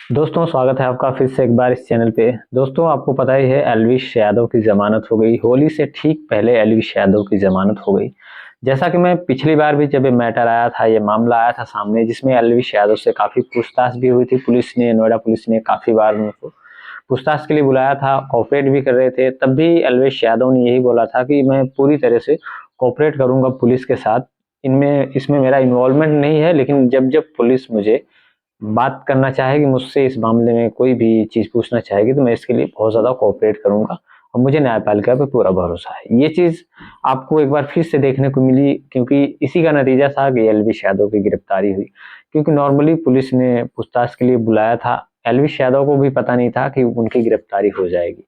दोस्तों स्वागत है आपका फिर से एक बार इस चैनल पे। दोस्तों आपको पता ही है एल्विश यादव की ज़मानत हो गई। होली से ठीक पहले एल्विश यादव की ज़मानत हो गई। जैसा कि मैं पिछली बार भी जब ये मैटर आया था, ये मामला आया था सामने जिसमें एल्विश यादव से काफ़ी पूछताछ भी हुई थी। पुलिस ने, नोएडा पुलिस ने काफ़ी बार उनको पूछताछ के लिए बुलाया था, कोऑपरेट भी कर रहे थे। तब भी एल्विश यादव ने यही बोला था कि मैं पूरी तरह से कोऑपरेट करूँगा पुलिस के साथ। इनमें इसमें मेरा इन्वॉल्वमेंट नहीं है, लेकिन जब-जब पुलिस मुझे बात करना चाहेगी मुझसे, इस मामले में कोई भी चीज़ पूछना चाहेगी, तो मैं इसके लिए बहुत ज़्यादा कोऑपरेट करूँगा और मुझे न्यायपालिका पे पूरा भरोसा है। ये चीज़ आपको एक बार फिर से देखने को मिली, क्योंकि इसी का नतीजा था कि एल्विश यादव की गिरफ्तारी हुई। क्योंकि नॉर्मली पुलिस ने पूछताछ के लिए बुलाया था, एल्विश यादव को भी पता नहीं था कि उनकी गिरफ्तारी हो जाएगी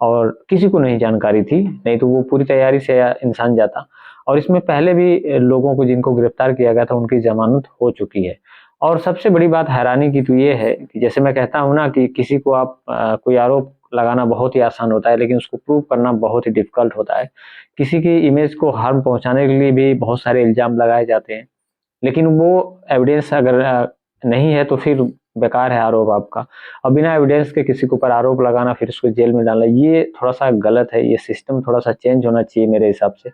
और किसी को नहीं जानकारी थी, नहीं तो वो पूरी तैयारी से इंसान जाता। और इसमें पहले भी लोगों को जिनको गिरफ्तार किया गया था उनकी ज़मानत हो चुकी है। और सबसे बड़ी बात हैरानी की तो ये है कि जैसे मैं कहता हूँ ना कि किसी को आप कोई आरोप लगाना बहुत ही आसान होता है, लेकिन उसको प्रूव करना बहुत ही डिफ़िकल्ट होता है। किसी की इमेज को हार्म पहुँचाने के लिए भी बहुत सारे इल्ज़ाम लगाए जाते हैं। लेकिन वो एविडेंस अगर नहीं है तो फिर बेकार है आरोप आपका। और बिना एविडेंस के किसी के ऊपर आरोप लगाना फिर उसको जेल में डालना, ये थोड़ा-सा गलत है। ये सिस्टम थोड़ा-सा चेंज होना चाहिए मेरे हिसाब से।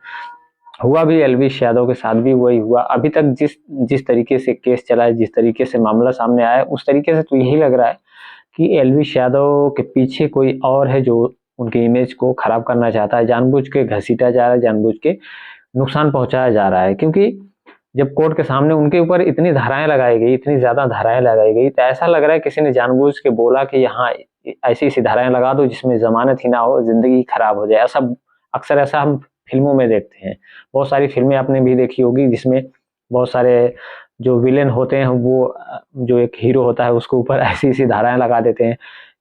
हुआ भी एल्विश यादव के साथ भी वही हुआ। अभी तक जिस जिस तरीके से केस चला है, जिस तरीके से मामला सामने आया है, उस तरीके से तो यही लग रहा है कि एल्विश यादव के पीछे कोई और है जो उनकी इमेज को खराब करना चाहता है। जानबूझ के घसीटा जा रहा है, जानबूझ के नुकसान पहुँचाया जा रहा है। क्योंकि जब कोर्ट के सामने उनके ऊपर इतनी धाराएँ लगाई गई, इतनी ज़्यादा धाराएँ लगाई गई, तो ऐसा लग रहा है किसी ने जानबूझ के बोला कि यहाँ ऐसी-ऐसी धाराएँ लगा दो जिसमें ज़मानत ही ना हो, ज़िंदगी खराब हो जाए। ऐसा अक्सर ऐसा हम फ़िल्मों में देखते हैं। बहुत सारी फ़िल्में आपने भी देखी होगी जिसमें बहुत सारे जो विलेन होते हैं वो जो एक हीरो होता है उसके ऊपर ऐसी-ऐसी धाराएँ लगा देते हैं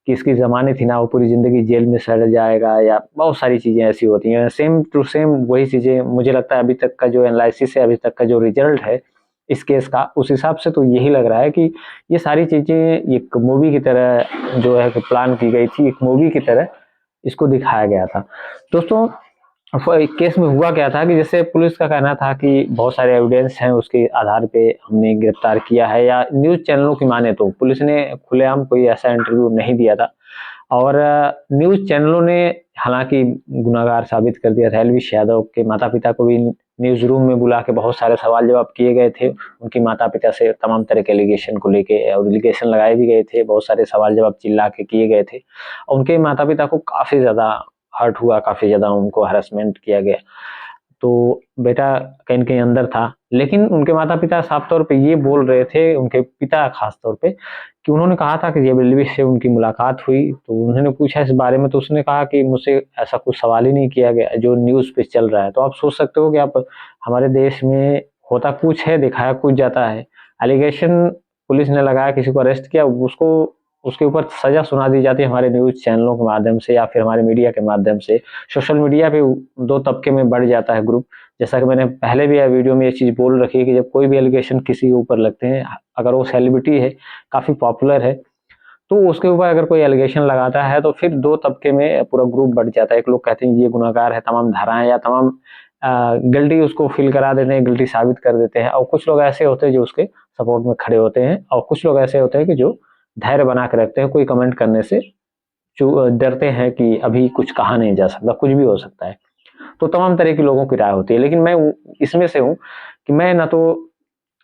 कि इसकी ज़मानत ही ना हो, पूरी ज़िंदगी जेल में सड़ जाएगा, या बहुत सारी चीज़ें ऐसी होती हैं। सेम टू सेम वही चीज़ें मुझे लगता है अभी तक का जो एनालिसिस है, अभी तक का जो रिज़ल्ट है इस केस का, उस हिसाब से तो यही लग रहा है कि ये सारी चीज़ें एक मूवी की तरह जो है कि प्लान की गई थी, एक मूवी की तरह इसको दिखाया गया था। दोस्तों केस में हुआ क्या था कि जैसे पुलिस का कहना था कि बहुत सारे एविडेंस हैं उसके आधार पे हमने गिरफ्तार किया है, या न्यूज़ चैनलों की माने तो पुलिस ने खुलेआम कोई ऐसा इंटरव्यू नहीं दिया था। और न्यूज़ चैनलों ने हालाँकि गुनाहगार साबित कर दिया था। एल्विश यादव के माता-पिता को भी न्यूज़ रूम में बुला के बहुत सारे सवाल-जवाब किए गए थे। उनके माता-पिता से तमाम तरह के एलिगेशन को लेके, और एलिगेशन लगाए भी गए थे, बहुत सारे सवाल-जवाब चिल्ला के किए गए थे। उनके माता-पिता को काफ़ी ज़्यादा हर्ट हुआ, काफ़ी ज़्यादा उनको हैरेसमेंट किया गया। तो बेटा कहीं न कहीं अंदर था, लेकिन उनके माता-पिता साफ तौर पे ये बोल रहे थे, उनके पिता खास तौर पे, कि उन्होंने कहा था कि जब एल्विश से उनकी मुलाकात हुई, तो उन्होंने पूछा इस बारे में, तो उसने कहा कि मुझसे ऐसा कुछ सवाल ही नहीं किया गया, जो न्यूज़ पे चल रहा है। तो आप सोच सकते हो कि आप हमारे देश में होता कुछ है, दिखाया कुछ जाता है। एलिगेशन पुलिस ने लगाया, किसी को अरेस्ट किया, उसको उसके ऊपर सज़ा सुना दी जाती है हमारे न्यूज़ चैनलों के माध्यम से या फिर हमारे मीडिया के माध्यम से। सोशल मीडिया पे 2 तबके में बढ़ जाता है ग्रुप। जैसा कि मैंने पहले भी वीडियो में ये चीज़ बोल रखी है कि जब कोई भी एलिगेशन किसी के ऊपर लगते हैं, अगर वो सेलिब्रिटी है, काफ़ी पॉपुलर है, तो उसके ऊपर अगर कोई एलिगेशन लगाता है तो फिर 2 तबके में पूरा ग्रुप बँट जाता है। एक लोग कहते हैं ये गुनहगार है, तमाम धाराएँ या तमाम गिल्टी उसको फ़ील करा देते हैं, गिल्टी साबित कर देते हैं, और कुछ लोग ऐसे होते हैं जो उसके सपोर्ट में खड़े होते हैं, और कुछ लोग ऐसे होते हैं कि जो धैर्य बना के रखते हैं, कोई कमेंट करने से डरते हैं कि अभी कुछ कहा नहीं जा सकता, कुछ भी हो सकता है। तो तमाम तरह के लोगों की राय होती है, लेकिन मैं इसमें से हूँ कि मैं ना तो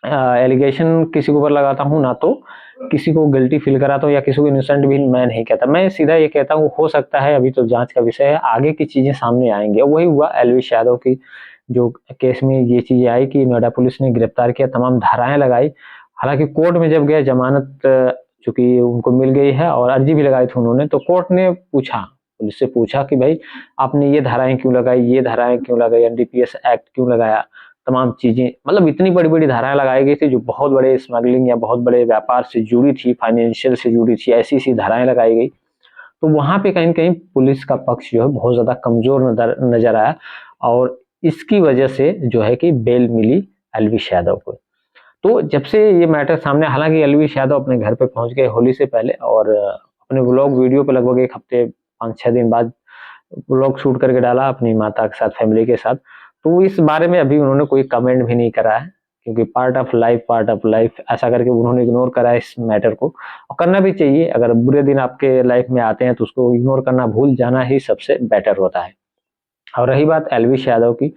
एलिगेशन किसी के ऊपर लगाता हूँ, ना तो किसी को गिल्टी फील कराता हूँ, या किसी को इनोसेंट भी मैं नहीं कहता। मैं सीधा ये कहता हूँ हो सकता है, अभी तो जाँच का विषय है, आगे की चीज़ें सामने आएँगी, और वही हुआ एल्विश यादव की जो केस में ये चीज़ें आई कि नोएडा पुलिस ने गिरफ्तार किया, तमाम धाराएँ लगाई। हालाँकि कोर्ट में जब गए, ज़मानत चूँकि उनको मिल गई है और अर्ज़ी भी लगाई थी उन्होंने, तो कोर्ट ने पूछा, पुलिस से पूछा कि भई आपने ये धाराएँ क्यों लगाई, ये धाराएँ क्यों लगाई, एनडीपीएस एक्ट क्यों लगाया? तमाम चीज़ें, मतलब इतनी बड़ी-बड़ी धाराएँ लगाई गई थी जो बहुत बड़े स्मगलिंग या बहुत बड़े व्यापार से जुड़ी थी, फाइनेंशियल से जुड़ी थी, ऐसी-ऐसी धाराएँ लगाई गई। तो वहाँ पे कहीं न कहीं पुलिस का पक्ष जो है बहुत ज़्यादा कमज़ोर नज़र आया, और इसकी वजह से जो है कि बेल मिली एल्विश यादव को। तो जब से ये मैटर सामने, हालाँकि एल्विश यादव अपने घर पे पहुँच गए होली से पहले, और अपने व्लॉग वीडियो पे लगभग 1 हफ्ते 5-6 दिन बाद व्लॉग शूट करके डाला अपनी माता के साथ, फैमिली के साथ। तो इस बारे में अभी उन्होंने कोई कमेंट भी नहीं करा है। क्योंकि पार्ट ऑफ लाइफ ऐसा करके उन्होंने इग्नोर करा इस मैटर को, और करना भी चाहिए। अगर बुरे दिन आपके लाइफ में आते हैं तो उसको इग्नोर करना, भूल जाना ही सबसे बेटर होता है। और रही बात एल्विश यादव की,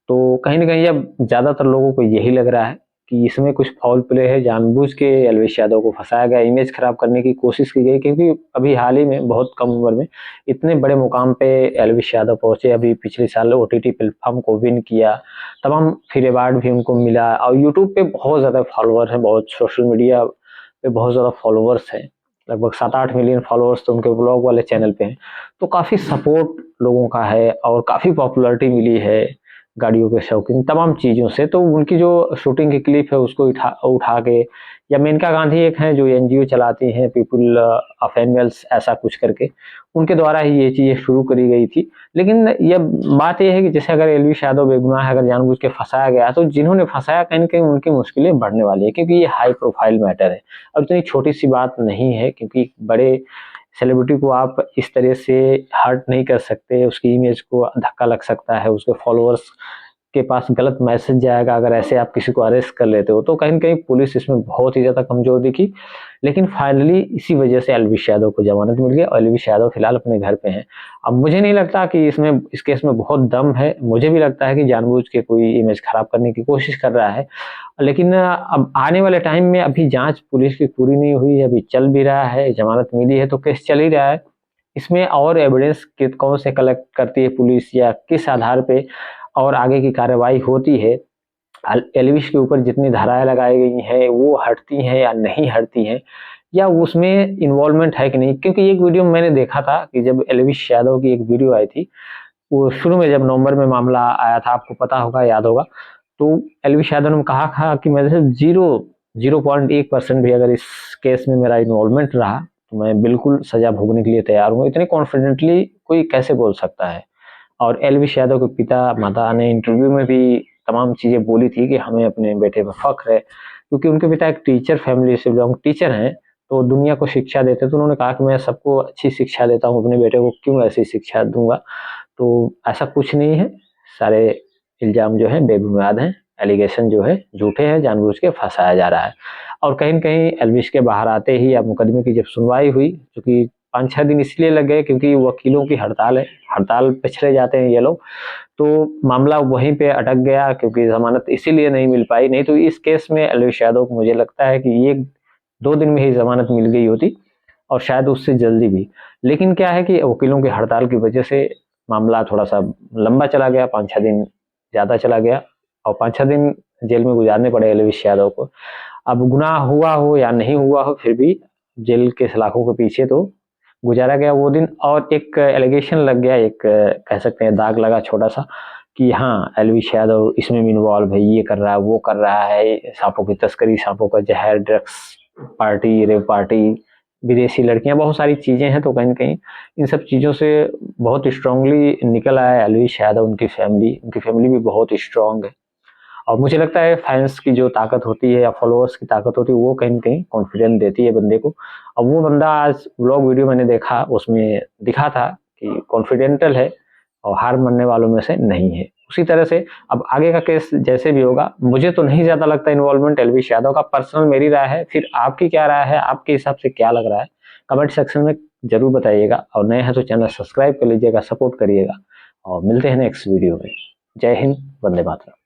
तो कहीं न कहीं अब ज़्यादातर लोगों को यही लग रहा है कि इसमें कुछ फाउल प्ले है, जानबूझ के एल्विश यादव को फँसाया गया, इमेज खराब करने की कोशिश की गई, क्योंकि अभी हाल ही में बहुत कम उम्र में इतने बड़े मुकाम पे एल्विश यादव पहुँचे। अभी पिछले साल ओटीटी प्लेटफ़ॉर्म को विन किया, तमाम फिर अवार्ड भी उनको मिला, और यूट्यूब पे बहुत ज़्यादा फॉलोवर हैं, बहुत सोशल मीडिया पे बहुत ज़्यादा फॉलोवर्स हैं। लगभग 7-8 मिलियन फॉलोवर्स तो उनके व्लॉग वाले चैनल पे हैं। तो काफ़ी सपोर्ट लोगों का है और काफ़ी पॉपुलैरिटी मिली है गाड़ियों के शौकीन तमाम चीज़ों से। तो उनकी जो शूटिंग की क्लिप है उसको उठा उठा के, या मेनका गांधी एक हैं जो एनजीओ चलाती हैं, पीपल ऑफ एनिमल्स ऐसा कुछ करके, उनके द्वारा ही ये चीज़ें शुरू करी गई थी। लेकिन ये बात ये है कि जैसे अगर एल्विश यादव बेगुनाह है, अगर जानबूझ के फंसाया गया, तो जिन्होंने फंसाया कहीं न कहीं उनकी मुश्किलें बढ़ने वाली है, क्योंकि ये हाई प्रोफाइल मैटर है। अब इतनी छोटी सी बात नहीं है, क्योंकि बड़े सेलिब्रिटी को आप इस तरह से हर्ट नहीं कर सकते, उसकी इमेज को धक्का लग सकता है, उसके फॉलोअर्स के पास गलत मैसेज जाएगा अगर ऐसे आप किसी को अरेस्ट कर लेते हो। तो कहीं न कहीं पुलिस इसमें बहुत ही ज़्यादा कमज़ोर दिखी, लेकिन फाइनली इसी वजह से एल्विश यादव को ज़मानत मिल गई और एल्विश यादव फिलहाल अपने घर पे हैं। अब मुझे नहीं लगता कि इस केस में बहुत दम है, मुझे भी लगता है कि जानबूझ के कोई इमेज खराब करने की कोशिश कर रहा है। लेकिन अब आने वाले टाइम में अभी जाँच पुलिस की पूरी नहीं हुई है, अभी चल भी रहा है, ज़मानत मिली है तो केस चल ही रहा है। इसमें और एविडेंस कि कौन से कलेक्ट करती है पुलिस, या किस आधार पे और आगे की कार्रवाई होती है, एल्विश के ऊपर जितनी धाराएँ लगाई गई हैं, वो हटती हैं या नहीं हटती हैं, या उसमें इन्वॉल्वमेंट है कि नहीं? क्योंकि एक वीडियो मैंने देखा था कि जब एल्विश यादव की एक वीडियो आई थी, वो शुरू में जब नवंबर में मामला आया था, आपको पता होगा, याद होगा, तो एल्विश यादव ने कहा था कि मेरे से 0.1% भी अगर इस केस में मेरा इन्वॉल्वमेंट रहा, तो मैं बिल्कुल सज़ा भोगने के लिए तैयार हूँ। इतने कॉन्फिडेंटली कोई कैसे बोल सकता है? और एल्विश यादव के पिता-माता ने इंटरव्यू में भी तमाम चीज़ें बोली थी कि हमें अपने बेटे पे फ़ख्र है, क्योंकि उनके पिता एक टीचर फैमिली से बिलॉन्ग, टीचर हैं, तो दुनिया को शिक्षा देते हैं। तो उन्होंने कहा कि मैं सबको अच्छी शिक्षा देता हूँ, अपने बेटे को क्यों ऐसी शिक्षा दूँगा? तो ऐसा कुछ नहीं है, सारे इल्ज़ाम जो हैं बेबुनियाद हैं, एलिगेशन जो है झूठे हैं, जानबूझ के फँसाया जा रहा है। और कहीं न कहीं एल्विश के बाहर आते ही अब मुकदमे की जब सुनवाई हुई, चूँकि 5-6 दिन इसलिए लग गए क्योंकि वकीलों की हड़ताल है, हड़ताल पे चले जाते हैं ये लोग, तो मामला वहीं पे अटक गया, क्योंकि ज़मानत इसीलिए नहीं मिल पाई। नहीं तो इस केस में एल्विश यादव को मुझे लगता है कि 1-2 दिन में ही ज़मानत मिल गई होती, और शायद उससे जल्दी भी। लेकिन क्या है कि वकीलों की हड़ताल की वजह से मामला थोड़ा-सा लंबा चला गया, 5-6 दिन ज़्यादा चला गया, और 5-6 दिन जेल में गुज़ारने पड़े एल्विश यादव को। अब गुनाह हुआ हो या नहीं हुआ हो, फिर भी जेल के सलाखों के पीछे तो गुज़ारा गया वो दिन, और एक एलिगेशन लग गया, एक कह सकते हैं दाग लगा छोटा-सा, कि हाँ, एल्विश यादव इसमें भी इन्वॉल्व है, ये कर रहा है, वो कर रहा है, सांपों की तस्करी, सांपों का ज़हर, ड्रग्स पार्टी, रेव पार्टी, विदेशी लड़कियाँ, बहुत सारी चीज़ें हैं। तो कहीं न कहीं इन सब चीज़ों से बहुत स्ट्रॉन्गली निकल आया है एल्विश यादव, उनकी फैमिली भी बहुत स्ट्रॉन्ग है। और मुझे लगता है फैन्स की जो ताकत होती है या फॉलोअर्स की ताकत होती है, वो कहीं न कहीं कॉन्फिडेंस देती है बंदे को। अब वो बंदा आज व्लॉग वीडियो मैंने देखा, उसमें दिखा था कि कॉन्फिडेंटल है और हार मानने वालों में से नहीं है। उसी तरह से अब आगे का केस जैसे भी होगा, मुझे तो नहीं ज़्यादा लगता इन्वॉल्वमेंट एल्विश यादव का, पर्सनल मेरी राय है। फिर आपकी क्या राय है? आपके हिसाब से क्या लग रहा है? कमेंट सेक्शन में ज़रूर बताइएगा, और नए हैं तो चैनल सब्सक्राइब कर लीजिएगा, सपोर्ट करिएगा, और मिलते हैं नेक्स्ट वीडियो में। जय हिंद, वंदे मातरम।